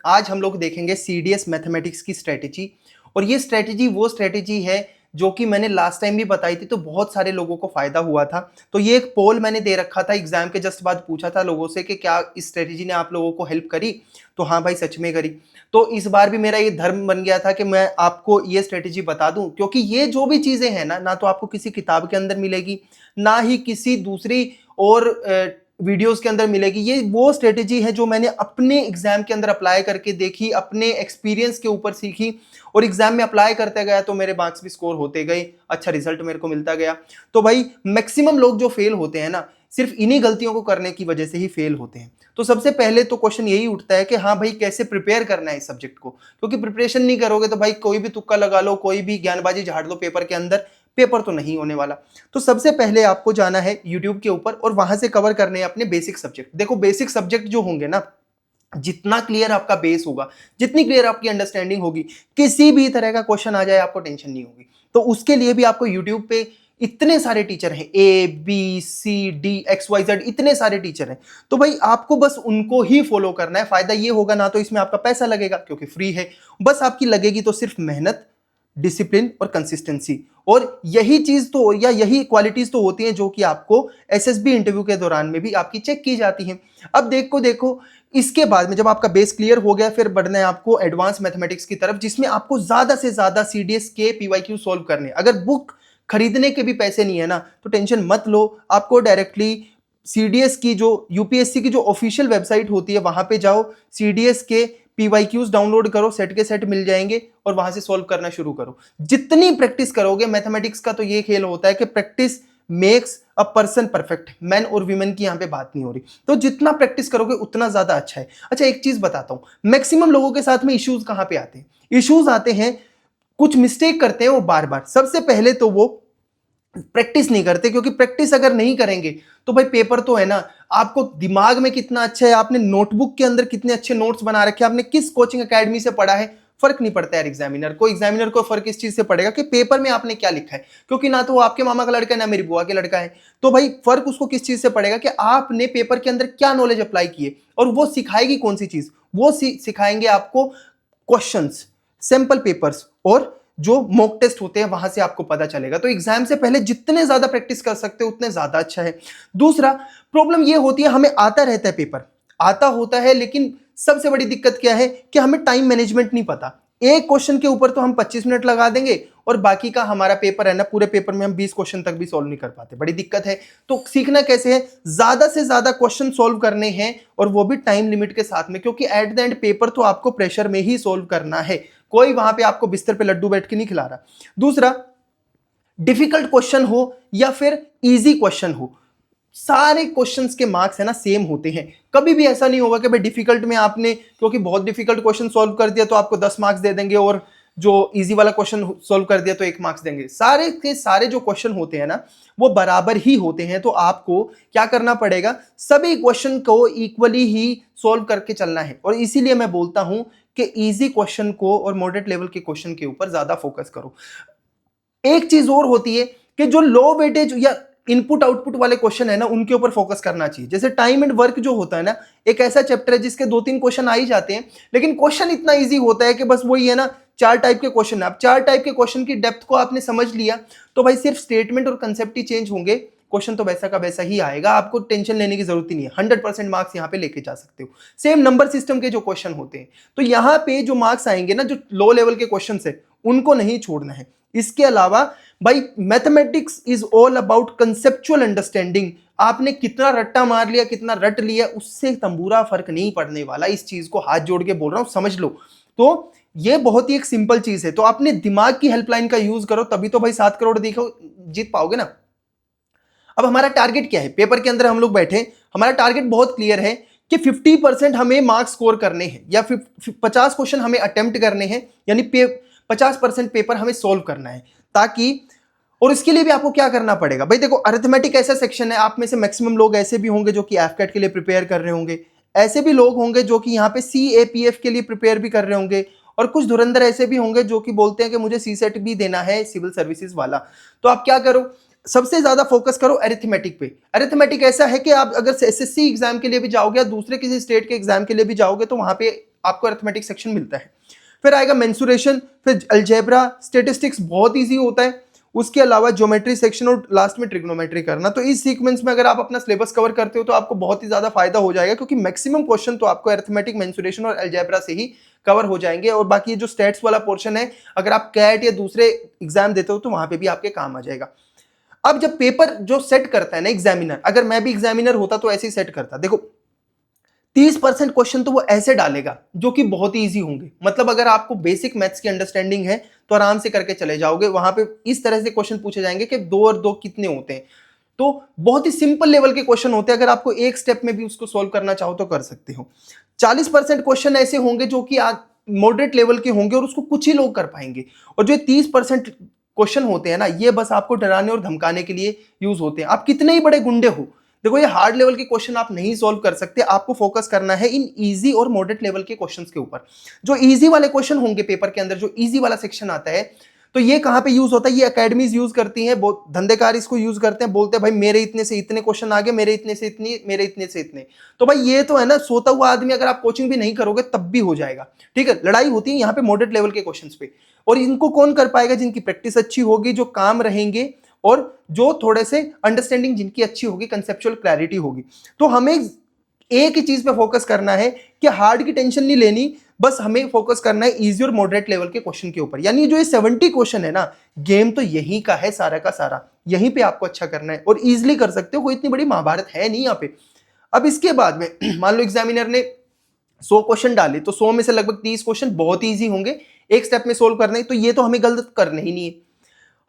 आज हम लोग देखेंगे सीडीएस मैथमेटिक्स की स्ट्रेटेजी। और ये स्ट्रेटेजी वो स्ट्रेटेजी है जो कि मैंने लास्ट टाइम भी बताई थी, तो बहुत सारे लोगों को फायदा हुआ था। तो ये एक पोल मैंने दे रखा था, एग्जाम के जस्ट बाद पूछा था लोगों से कि क्या इस स्ट्रेटेजी ने आप लोगों को हेल्प करी। तो हाँ भाई, सच में करी। तो इस बार भी मेरा ये धर्म बन गया था कि मैं आपको ये स्ट्रेटेजी बता दूं, क्योंकि ये जो भी चीजें हैं ना तो आपको किसी किताब के अंदर मिलेगी, ना ही किसी दूसरी और वीडियोस के अंदर मिलेगी। ये वो स्ट्रेटेजी है जो मैंने अपने एग्जाम के अंदर अप्लाई करके देखी, अपने एक्सपीरियंस के ऊपर सीखी और एग्जाम में अप्लाई करते गया, तो मेरे मार्क्स भी स्कोर होते गए, अच्छा रिजल्ट मेरे को मिलता गया। तो भाई मैक्सिमम लोग जो फेल होते हैं ना, सिर्फ इन्हीं गलतियों को करने की वजह से ही फेल होते हैं। तो सबसे पहले तो क्वेश्चन यही उठता है कि हाँ भाई, कैसे प्रिपेयर करना है इस सब्जेक्ट को, क्योंकि प्रिपरेशन नहीं करोगे तो भाई कोई भी तुक्का लगा लो, कोई भी ज्ञानबाजी झाड़ लो पेपर के अंदर, पेपर तो नहीं होने वाला। तो सबसे पहले आपको जाना है यूट्यूब के ऊपर और वहां से कवर करने हैं अपने बेसिक सब्जेक्ट। देखो बेसिक सब्जेक्ट जो होंगे ना, जितना क्लियर आपका बेस होगा, जितनी क्लियर आपकी अंडरस्टैंडिंग होगी, किसी भी तरह का क्वेश्चन आ जाए आपको टेंशन नहीं होगी। तो उसके लिए भी आपको यूट्यूब पे इतने सारे टीचर हैं, A B C D X Y Z, इतने सारे टीचर हैं। तो भाई आपको बस उनको ही फॉलो करना है। फायदा ये होगा ना तो इसमें आपका पैसा लगेगा क्योंकि फ्री है, बस आपकी लगेगी तो सिर्फ मेहनत, डिसिप्लिन और कंसिस्टेंसी। और यही चीज तो या यही क्वालिटीज तो होती हैं जो कि आपको एसएसबी इंटरव्यू के दौरान में भी आपकी चेक की जाती हैं। अब देखो इसके बाद में जब आपका बेस क्लियर हो गया, फिर बढ़ना है आपको एडवांस मैथमेटिक्स की तरफ, जिसमें आपको ज्यादा से ज्यादा सीडीएस के पीवाईक्यू सॉल्व करने। अगर बुक खरीदने के भी पैसे नहीं है ना तो टेंशन मत लो, आपको डायरेक्टली सीडीएस की जो यूपीएससी की जो ऑफिशियल वेबसाइट होती है वहां पे जाओ, सीडीएस के पीवाईक्यूज डाउनलोड करो, सेट के सेट मिल जाएंगे और वहां से सॉल्व करना शुरू करो। जितनी प्रैक्टिस करोगे, मैथमेटिक्स का तो ये खेल होता है कि practice makes a person perfect, man और वीमेन की यहां पे बात नहीं हो रही। तो जितना प्रैक्टिस करोगे उतना ज्यादा अच्छा है। अच्छा एक चीज बताता हूं, मैक्सिमम लोगों के साथ में इश्यूज कहां पे आते हैं? इश्यूज आते हैं, कुछ मिस्टेक करते हैं वो बार बार। सबसे पहले तो वो प्रैक्टिस नहीं करते, क्योंकि प्रैक्टिस अगर नहीं करेंगे तो भाई पेपर तो है ना, आपको दिमाग में कितना अच्छा है, आपने नोटबुक के अंदर कितने अच्छे नोट्स बना रखे हैं, आपने किस कोचिंग एकेडमी से पढ़ा है, फर्क नहीं पड़ता यार। एग्जामिनर को फर्क इस चीज से पड़ेगा कि पेपर में आपने क्या लिखा है, क्योंकि ना तो वो आपके मामा का लड़का है ना मेरी बुआ के लड़का है। तो भाई फर्क उसको किस चीज से पड़ेगा कि आपने पेपर के अंदर क्या नॉलेज अप्लाई की है। और वो सिखाएगी कौन सी चीज, वो सिखाएंगे आपको क्वेश्चंस, सैंपल पेपर्स और जो मॉक टेस्ट होते हैं, वहां से आपको पता चलेगा। तो एग्जाम से पहले जितने ज्यादा प्रैक्टिस कर सकते हो उतने ज्यादा अच्छा है। दूसरा प्रॉब्लम ये होती है, हमें आता रहता है पेपर, आता होता है, लेकिन सबसे बड़ी दिक्कत क्या है कि हमें टाइम मैनेजमेंट नहीं पता। एक क्वेश्चन के ऊपर तो हम 25 मिनट लगा देंगे और बाकी का हमारा पेपर है ना, पूरे पेपर में हम 20 क्वेश्चन तक भी सॉल्व नहीं कर पाते, बड़ी दिक्कत है। तो सीखना कैसे है, ज्यादा से ज्यादा क्वेश्चन सॉल्व करने हैं और वो भी टाइम लिमिट के साथ में, क्योंकि एट द एंड पेपर तो आपको प्रेशर में ही सॉल्व करना है, कोई वहां पे आपको बिस्तर पे लड्डू बैठ के नहीं खिला रहा। दूसरा, डिफिकल्ट क्वेश्चन हो या फिर इजी क्वेश्चन हो, सारे क्वेश्चंस के मार्क्स है ना सेम होते हैं। कभी भी ऐसा नहीं होगा कि भाई डिफिकल्ट में आपने क्योंकि बहुत डिफिकल्ट क्वेश्चन सॉल्व कर दिया तो आपको 10 मार्क्स दे देंगे और जो इजी वाला क्वेश्चन सॉल्व कर दिया तो 1 मार्क्स देंगे। सारे के सारे जो क्वेश्चन होते हैं ना वो बराबर ही होते हैं। तो आपको क्या करना पड़ेगा, सभी क्वेश्चन को इक्वली ही सॉल्व करके चलना है। और इसीलिए मैं बोलता हूं कि इजी क्वेश्चन को और मॉडरेट लेवल के क्वेश्चन के ऊपर ज्यादा फोकस करो। एक चीज और होती है कि जो लो वेटेज या इनपुट आउटपुट वाले क्वेश्चन है ना उनके ऊपर फोकस करना चाहिए। जैसे टाइम एंड वर्क जो होता है ना, एक ऐसा चैप्टर है जिसके 2-3 क्वेश्चन आ ही जाते हैं, लेकिन क्वेश्चन इतना इजी होता है कि बस वही है ना, 4 टाइप के क्वेश्चन है। अब 4 टाइप के क्वेश्चन की डेप्थ को आपने समझ लिया तो भाई सिर्फ स्टेटमेंट और कंसेप्ट ही चेंज होंगे, क्वेश्चन तो वैसा का वैसा ही आएगा, आपको टेंशन लेने की जरूरत ही नहीं है। 100% मार्क्स यहाँ पे लेके जा सकते हो। सेम नंबर सिस्टम के जो क्वेश्चन होते हैं, तो यहाँ पे जो मार्क्स आएंगे ना, जो लो लेवल के क्वेश्चन है उनको नहीं छोड़ना है। इसके अलावा भाई mathematics is all about conceptual understanding. आपने कितना रट्टा मार लिया, कितना रट लिया, उससे तंबूरा फर्क नहीं पड़ने वाला। इस चीज को हाथ जोड़ के बोल रहा हूं, समझ लो। तो ये बहुत ही एक सिंपल चीज है, तो अपने दिमाग की हेल्पलाइन का यूज करो, तभी तो भाई 7 करोड़ देखो जीत पाओगे ना। अब हमारा टारगेट क्या है, पेपर के अंदर हम लोग बैठे, हमारा टारगेट बहुत क्लियर है कि 50% हमें मार्क्स स्कोर करने हैं या 50 क्वेश्चन हमें अटेम्प्ट करने हैं, यानी 50% पेपर हमें सोल्व करना है। ताकि, और इसके लिए भी आपको क्या करना पड़ेगा भाई, देखो अरिथमेटिक ऐसा सेक्शन है, आप में से मैक्सिमम लोग ऐसे भी होंगे जो कि एफकेट के लिए प्रिपेयर कर रहे होंगे, ऐसे भी लोग होंगे जो कि यहाँ पे सीएपीएफ के लिए प्रिपेयर भी कर रहे होंगे, और कुछ धुरंधर ऐसे भी होंगे जो कि बोलते हैं कि मुझे सीसेट भी देना है, सिविल सर्विसेज वाला। तो आप क्या करो, सबसे ज्यादा फोकस करो अरिथमेटिक पे। अरिथमेटिक ऐसा है कि आप अगर एसएससी एग्जाम के लिए भी जाओगे या दूसरे किसी स्टेट के एग्जाम के लिए भी जाओगे तो वहां पे आपको अरिथमेटिक सेक्शन मिलता है। फिर आएगा मेंसुरेशन, फिर अलजेब्रा, स्टेटिस्टिक्स बहुत ईजी होता है, उसके अलावा ज्योमेट्री सेक्शन और लास्ट में ट्रिग्नोमेट्री करना। तो इस सीक्वेंस में अगर आप अपना सिलेबस कवर करते हो तो आपको बहुत ही ज्यादा फायदा हो जाएगा, क्योंकि मैक्सिमम क्वेश्चन तो आपको अरिथमेटिक, मेंसुरेशन और अलजेब्रा से ही कवर हो जाएंगे। और बाकी जो स्टैट्स वाला पोर्शन है, अगर आप कैट या दूसरे एग्जाम देते हो तो वहां पे भी आपके काम आ जाएगा। अब जब पेपर जो सेट करता है ना एग्जामिनर, अगर मैं भी एग्जामिनर होता तो ऐसे ही सेट करता। देखो 30% क्वेश्चन तो वो ऐसे डालेगा जो कि बहुत ही ईजी होंगे। मतलब अगर आपको बेसिक मैथ्स की अंडरस्टैंडिंग है तो आराम से करके चले जाओगे। वहां पे इस तरह से क्वेश्चन पूछे जाएंगे कि 2 और 2 कितने होते हैं। तो बहुत ही सिंपल लेवल के क्वेश्चन होते हैं, अगर आपको एक स्टेप में भी उसको सोल्व करना चाहो तो कर सकते हो। 40% क्वेश्चन ऐसे होंगे जो कि मॉडरेट लेवल के होंगे और उसको कुछ ही लोग कर पाएंगे। और जो 30% क्वेश्चन होते हैं ना, ये बस आपको डराने और धमकाने के लिए यूज होते हैं। आप कितने ही बड़े गुंडे हो, देखो ये हार्ड लेवल के क्वेश्चन आप नहीं सॉल्व कर सकते। आपको फोकस करना है इन इजी और मॉडरेट लेवल के क्वेश्चंस के ऊपर। जो इजी वाले क्वेश्चन होंगे पेपर के अंदर, जो इजी वाला सेक्शन आता है, तो ये कहां पे यूज होता है, ये एकेडमीज यूज करती हैं, बहुत धंधेकार इसको यूज करते हैं। बोलते हैं भाई मेरे इतने से इतने क्वेश्चन आ गए, मेरे इतने से इतने, मेरे इतने से इतने। तो भाई ये तो है ना, सोता हुआ आदमी अगर आप कोचिंग भी नहीं करोगे तब भी हो जाएगा। ठीक है, लड़ाई होती है यहाँ पे मॉडरेट लेवल के क्वेश्चंस पे। और इनको कौन कर पाएगा? जिनकी प्रैक्टिस अच्छी होगी, जो काम रहेंगे और जो थोड़े से अंडरस्टैंडिंग जिनकी अच्छी होगी, कंसेप्चुअल क्लैरिटी होगी। तो हमें एक ही चीज पे फोकस करना है कि हार्ड की टेंशन नहीं लेनी, बस हमें फोकस करना है इजी और मॉडरेट लेवल के क्वेश्चन के ऊपर। यानी जो ये 70 क्वेश्चन है ना, गेम तो यही का है सारा का सारा, यहीं पे आपको अच्छा करना है और इजीली कर सकते हो। कोई इतनी बड़ी महाभारत है नहीं यहाँ पे। अब इसके बाद में मान लो एग्जामिनर ने 100 क्वेश्चन डाले, तो 100 में से लगभग 30 क्वेश्चन बहुत ईजी होंगे, एक स्टेप में सोल्व करने, तो ये तो हमें गलत करना ही नहीं है।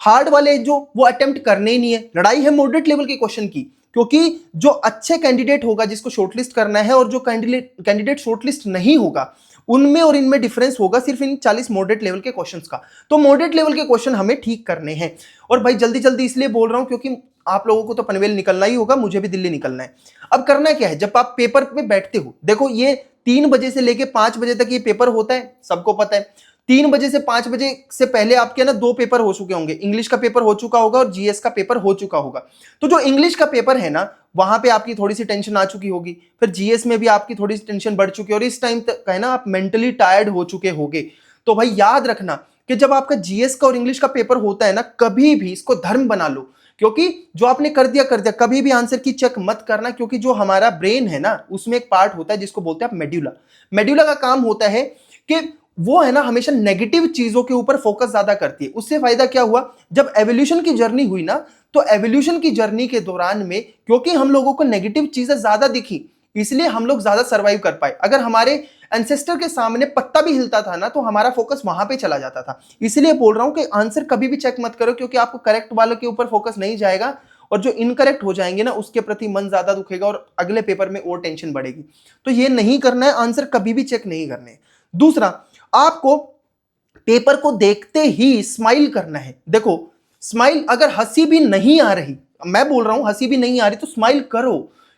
हार्ड वाले जो वो अटेम्प्ट करने ही नहीं है। लड़ाई है मॉडरेट लेवल के क्वेश्चन की, क्योंकि जो अच्छे कैंडिडेट होगा जिसको शॉर्टलिस्ट करना है, और जो कैंडिडेट शॉर्टलिस्ट नहीं होगा, उनमें और इनमें डिफरेंस होगा सिर्फ इन 40 मॉडरेट लेवल के क्वेश्चंस का। तो मॉडरेट लेवल के क्वेश्चन हमें ठीक करने हैं। और भाई जल्दी जल्दी इसलिए बोल रहा हूं क्योंकि आप लोगों को तो पनवेल निकलना ही होगा, मुझे भी दिल्ली निकलना है। अब करना क्या है, जब आप पेपर में बैठते हो, देखो ये 3 बजे से लेके 5 बजे तक ये पेपर होता है, सबको पता है। 3 बजे से 5 बजे से पहले आपके ना 2 पेपर हो चुके होंगे। इंग्लिश का पेपर हो चुका होगा और जीएस का पेपर हो चुका होगा। तो जो इंग्लिश का पेपर है ना, वहां पे आपकी थोड़ी सी टेंशन आ चुकी होगी, फिर जीएस में भी आपकी थोड़ी सी टेंशन बढ़ चुकी है, और इस टाइम तक है ना आप मेंटली टायर्ड हो चुके होगे। तो भाई याद रखना कि जब आपका जीएस का और इंग्लिश का पेपर होता है ना, कभी भी इसको धर्म बना लो, क्योंकि जो आपने कर दिया कर दिया, कभी भी आंसर की चेक मत करना। क्योंकि जो हमारा ब्रेन है ना, उसमें एक पार्ट होता है जिसको बोलते हैं आप मेड्यूला। मेड्यूला का काम होता है कि वो है ना हमेशा नेगेटिव चीजों के ऊपर फोकस ज्यादा करती है। उससे फायदा क्या हुआ, जब एवोल्यूशन की जर्नी हुई ना, तो एवोल्यूशन की जर्नी के दौरान में क्योंकि हम लोगों को नेगेटिव चीजें ज्यादा दिखी, इसलिए हम लोग ज्यादा सर्वाइव कर पाए। अगर हमारे एंसेस्टर के सामने पत्ता भी हिलता था ना, तो हमारा फोकस वहां पे चला जाता था। इसलिए बोल रहा हूं कि आंसर कभी भी चेक मत करो, क्योंकि आपको करेक्ट वालों के ऊपर फोकस नहीं जाएगा, और जो इनकरेक्ट हो जाएंगे ना, उसके प्रति मन ज्यादा दुखेगा और अगले पेपर में और टेंशन बढ़ेगी। तो ये नहीं करना है, आंसर कभी भी चेक नहीं करने। दूसरा, आपको पेपर को देखते ही स्माइल करना है। देखो स्माइल, अगर हंसी भी नहीं आ रही, मैं बोल रहा हूं हंसी भी नहीं आ रही तो स्माइल करो,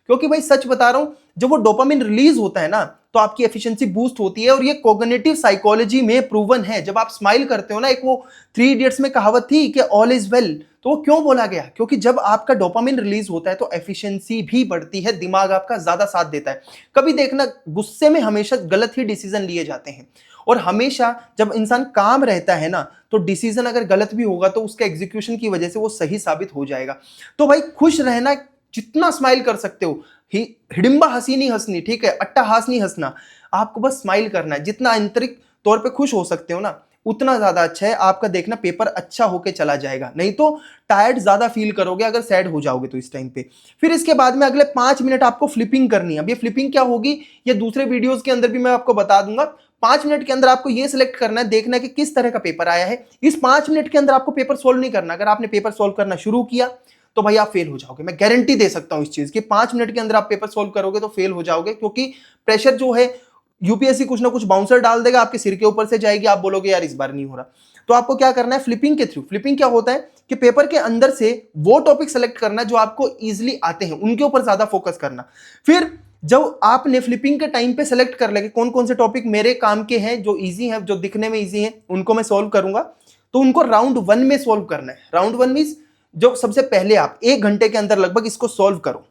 क्योंकि भाई सच बता रहा हूं, जब वो डोपामिन रिलीज होता है ना, तो आपकी एफिशिएंसी बूस्ट होती है। और ये कॉग्निटिव साइकोलॉजी में प्रूवन है। जब आप स्माइल करते हो ना, एक वो 3 इडियट्स में कहावत थी कि ऑल इज वेल, तो वो क्यों बोला गया, क्योंकि जब आपका डोपामिन रिलीज होता है तो एफिशिएंसी भी बढ़ती है, दिमाग आपका ज्यादा साथ देता है। कभी देखना, गुस्से में हमेशा गलत ही डिसीजन लिए जाते हैं, और हमेशा जब इंसान काम रहता है ना, तो डिसीजन अगर गलत भी होगा तो उसके एग्जीक्यूशन की वजह से वो सही साबित हो जाएगा। तो भाई खुश रहना, जितना स्माइल कर सकते हो, हिडिंबा हंसी नहीं हंसनी, ठीक है, अट्टहास नहीं हंसना, आपको बस स्माइल करना है। जितना आंतरिक तौर पे खुश हो सकते हो ना, उतना ज्यादा अच्छा है। आपका देखना पेपर अच्छा होके चला जाएगा, नहीं तो टायर्ड ज्यादा फील करोगे अगर सैड हो जाओगे तो इस टाइम पे। फिर इसके बाद में अगले 5 मिनट आपको फ्लिपिंग करनी है। अब ये फ्लिपिंग क्या होगी, ये दूसरे वीडियोस के अंदर भी मैं आपको बता दूंगा। 5 मिनट के अंदर आपको ये सिलेक्ट करना है, देखना है कि किस तरह का पेपर आया है। इस 5 मिनट के अंदर आपको पेपर सोल्व नहीं करना। अगर आपने पेपर सोल्व करना शुरू किया तो भाई आप फेल हो जाओगे। मैं गारंटी दे सकता हूं इस चीज की, 5 मिनट के अंदर आप पेपर सोल्व करोगे तो फेल हो जाओगे, क्योंकि प्रेशर जो है यूपीएससी कुछ ना कुछ बाउंसर डाल देगा, आपके सिर के ऊपर से जाएगी, आप बोलोगे यार इस बार नहीं हो रहा। तो आपको क्या करना है, फ्लिपिंग के थ्रू। फ्लिपिंग क्या होता है कि पेपर के अंदर से वो टॉपिक सेलेक्ट करना जो आपको इजीली आते हैं, उनके ऊपर ज्यादा फोकस करना। फिर जब आपने फ्लिपिंग के टाइम पे सेलेक्ट कर लेंगे कौन कौन से टॉपिक मेरे काम के हैं, जो इजी हैं, जो दिखने में इजी हैं, उनको मैं सोल्व करूंगा, तो उनको राउंड 1 में सोल्व करना है। राउंड 1 मींस जो सबसे पहले आप 1 घंटे के अंदर लगभग इसको सोल्व करो।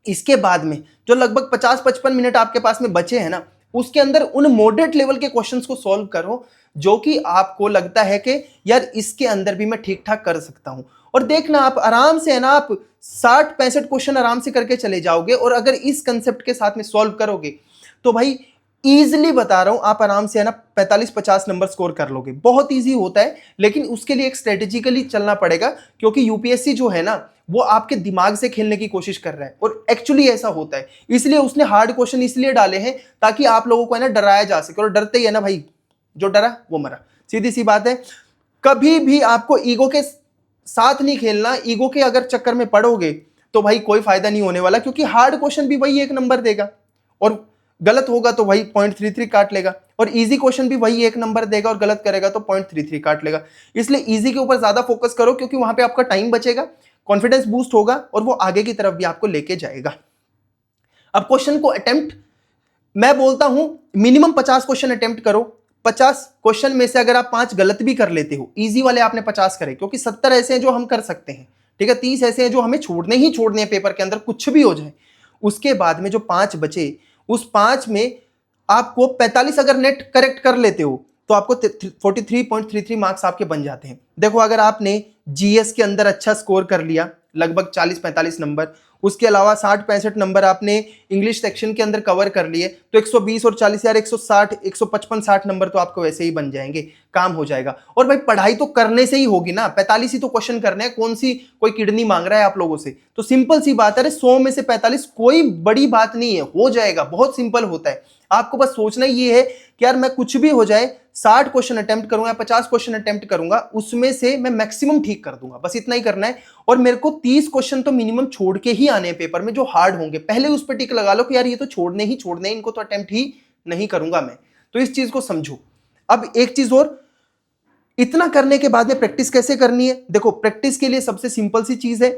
इसके बाद में जो लगभग 50-55 मिनट आपके पास में बचे हैं ना, उसके अंदर उन मॉडरेट लेवल के क्वेश्चंस को सॉल्व करो जो कि आपको लगता है कि यार इसके अंदर भी मैं ठीक ठाक कर सकता हूं। और देखना आप आराम से है ना, आप 60-65 क्वेश्चन आराम से करके चले जाओगे, और अगर इस कंसेप्ट के साथ में सॉल्व करोगे तो भाई इजीली बता रहा हूं, आप आराम से है ना 45-50 नंबर स्कोर कर लोगे। बहुत इजी होता है, लेकिन उसके लिए एक स्ट्रेटेजिकली चलना पड़ेगा, क्योंकि यूपीएससी जो है ना वो आपके दिमाग से खेलने की कोशिश कर रहा है, और एक्चुअली ऐसा होता है। इसलिए उसने हार्ड क्वेश्चन इसलिए डाले हैं ताकि आप लोगों को है ना डराया जा सके, और डरते ही है ना भाई, जो डरा वो मरा, सीधी सी बात है। कभी भी आपको ईगो के साथ नहीं खेलना। ईगो के अगर चक्कर में पड़ोगे तो भाई कोई फायदा नहीं होने वाला, क्योंकि हार्ड क्वेश्चन भी वही 1 नंबर देगा, और गलत होगा तो वही 0.33 काट लेगा, और इजी क्वेश्चन भी वही 1 नंबर देगा, और गलत करेगा तो 0.33 काट लेगा। इसलिए इजी के ऊपर ज्यादा फोकस करो, क्योंकि वहां पे आपका टाइम बचेगा, कॉन्फिडेंस बूस्ट होगा, और वो आगे की तरफ भी आपको लेके जाएगा। अब क्वेश्चन को अटेम्प्ट, मैं बोलता हूं मिनिमम 50 क्वेश्चन अटेम्प्ट करो। 50 क्वेश्चन में से अगर आप 5 गलत भी कर लेते हो, इजी वाले आपने 50 करे, क्योंकि 70 ऐसे हैं जो हम कर सकते हैं, ठीक है, 30 ऐसे हैं जो हमें छोड़ने ही छोड़ने हैं पेपर के अंदर, कुछ भी हो जाए। उसके बाद में जो 5 बचे, उस 5 में आपको 45 अगर नेट करेक्ट कर लेते हो तो आपको 43.33 मार्क्स आपके बन जाते हैं। देखो, अगर आपने जीएस के अंदर अच्छा स्कोर कर लिया, लगभग 40-45 नंबर, उसके अलावा 60-65 नंबर आपने इंग्लिश सेक्शन के अंदर कवर कर लिए, तो 120 और 40 यार 160, 155-60 नंबर तो आपको वैसे ही बन जाएंगे, काम हो जाएगा। और भाई पढ़ाई तो करने से ही होगी ना, 45 ही तो क्वेश्चन करने हैं, कौन सी कोई किडनी मांग रहा है आप लोगों से, तो सिंपल सी बात है, 100 में से 45 कोई बड़ी बात नहीं है, हो जाएगा, बहुत सिंपल होता है। आपको बस सोचना ये है कि यार मैं कुछ भी हो जाए 60 क्वेश्चन अटेम्प्ट करूंगा, 50 क्वेश्चन अटेम्प्ट करूंगा, उसमें से मैं मैक्सिमम ठीक कर दूंगा, बस इतना ही करना है। और मेरे को 30 क्वेश्चन तो मिनिमम छोड़ के ही आने हैं पेपर में, जो हार्ड होंगे, पहले उस पर टिक लगा लो कि यार ये तो छोड़ने ही छोड़ने, इनको तो अटेम्प्ट ही नहीं करूंगा मैं। तो इस चीज को समझो। अब एक चीज और, इतना करने के बाद में प्रैक्टिस कैसे करनी है? देखो, प्रैक्टिस के लिए सबसे सिंपल सी चीज है,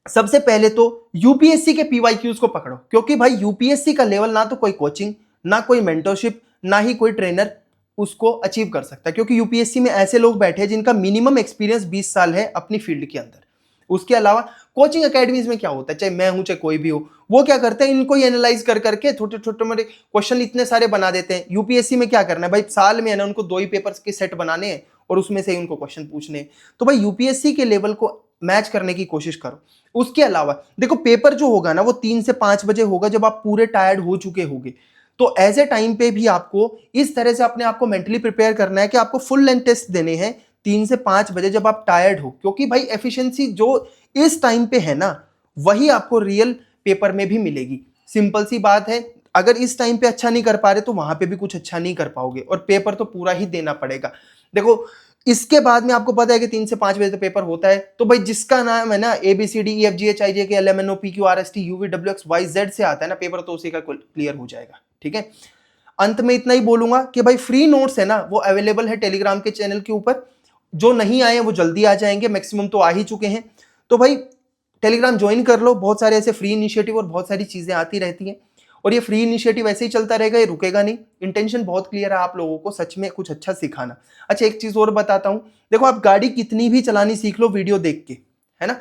सबसे पहले तो यूपीएससी के पीवाईक्यूज को पकड़ो, क्योंकि भाई यूपीएससी का लेवल ना तो कोई कोचिंग, ना कोई मेंटरशिप, ना ही कोई ट्रेनर उसको अचीव कर सकता है, क्योंकि यूपीएससी में ऐसे लोग बैठे हैं जिनका मिनिमम एक्सपीरियंस 20 साल है अपनी फील्ड के अंदर। उसके अलावा कोचिंग एकेडमीज में क्या होता है, चाहे मैं हूं चाहे कोई भी हो, वो क्या करते हैं, इनको ही एनालाइज कर करके छोटे छोटे मोटे क्वेश्चन इतने सारे बना देते हैं। यूपीएससी में क्या करना है भाई, साल में है ना उनको 2 ही पेपर्स के सेट बनाने हैं, और उसमें से ही उनको क्वेश्चन पूछने हैं। तो भाई यूपीएससी के लेवल को मैच करने की कोशिश करो। उसके अलावा देखो, पेपर जो होगा ना वो 3 से 5 बजे होगा, जब आप पूरे टायर्ड हो चुके होंगे। तो एज ए टाइम पे भी आपको इस तरह से अपने आप को मेंटली प्रिपेयर करना है कि आपको फुल लेंथ टेस्ट देने हैं 3 से 5 बजे, जब आप टायर्ड हो, क्योंकि भाई एफिशिएंसी जो इस टाइम पे है ना, वही आपको रियल पेपर में भी मिलेगी। सिंपल सी बात है, अगर इस टाइम पे अच्छा नहीं कर पा रहे तो वहां पे भी कुछ अच्छा नहीं कर पाओगे, और पेपर तो पूरा ही देना पड़ेगा। देखो, इसके बाद में आपको पता है कि 3 से 5 बजे तो पेपर होता है, तो भाई जिसका नाम है ना ABCDEFGHIJK LMNO PQRST UVWXYZ से आता है ना पेपर, तो उसी का क्लियर हो जाएगा, ठीक है। अंत में इतना ही बोलूंगा कि भाई फ्री नोट्स है ना वो अवेलेबल है टेलीग्राम के चैनल के ऊपर, जो नहीं आए वो जल्दी आ जाएंगे, मैक्सिमम तो आ ही चुके हैं। तो भाई टेलीग्राम ज्वाइन कर लो, बहुत सारे ऐसे फ्री इनिशिएटिव और बहुत सारी चीजें आती रहती हैं, और ये फ्री इनिशिएटिव ऐसे ही चलता रहेगा, ये रुकेगा नहीं। इंटेंशन बहुत क्लियर है, आप लोगों को सच में कुछ अच्छा सिखाना। अच्छा, एक चीज और बताता हूं, देखो आप गाड़ी कितनी भी चलानी सीख लो वीडियो देख के, है ना,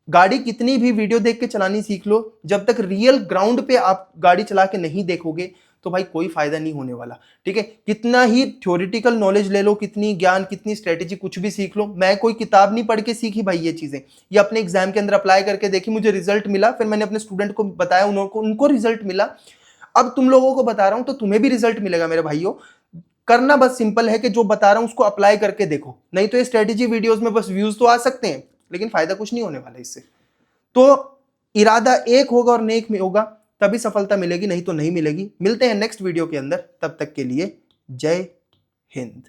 गाड़ी कितनी भी वीडियो देख के चलानी सीख लो, जब तक रियल ग्राउंड पे आप गाड़ी चला के नहीं देखोगे तो भाई कोई फायदा नहीं होने वाला, ठीक है। कितना ही थ्योरेटिकल नॉलेज ले लो, कितनी ज्ञान, कितनी स्ट्रेटेजी, कुछ भी सीख लो, मैं कोई किताब नहीं पढ़ के सीखी भाई ये चीजें, ये अपने एग्जाम के अंदर अप्लाई करके देखी, मुझे रिजल्ट मिला, फिर मैंने अपने स्टूडेंट को बताया, उनको रिजल्ट मिला। अब तुम लोगों को बता रहा हूं तो तुम्हें भी रिजल्ट मिलेगा मेरे भाइयों। करना बस सिंपल है कि जो बता रहा हूं उसको अप्लाई करके देखो, नहीं तो ये स्ट्रेटेजी वीडियोस में बस व्यूज तो आ सकते हैं, लेकिन फायदा कुछ नहीं होने वाला इससे। तो इरादा एक होगा और नेक में होगा, तभी सफलता मिलेगी, नहीं तो नहीं मिलेगी। मिलते हैं नेक्स्ट वीडियो के अंदर, तब तक के लिए जय हिंद।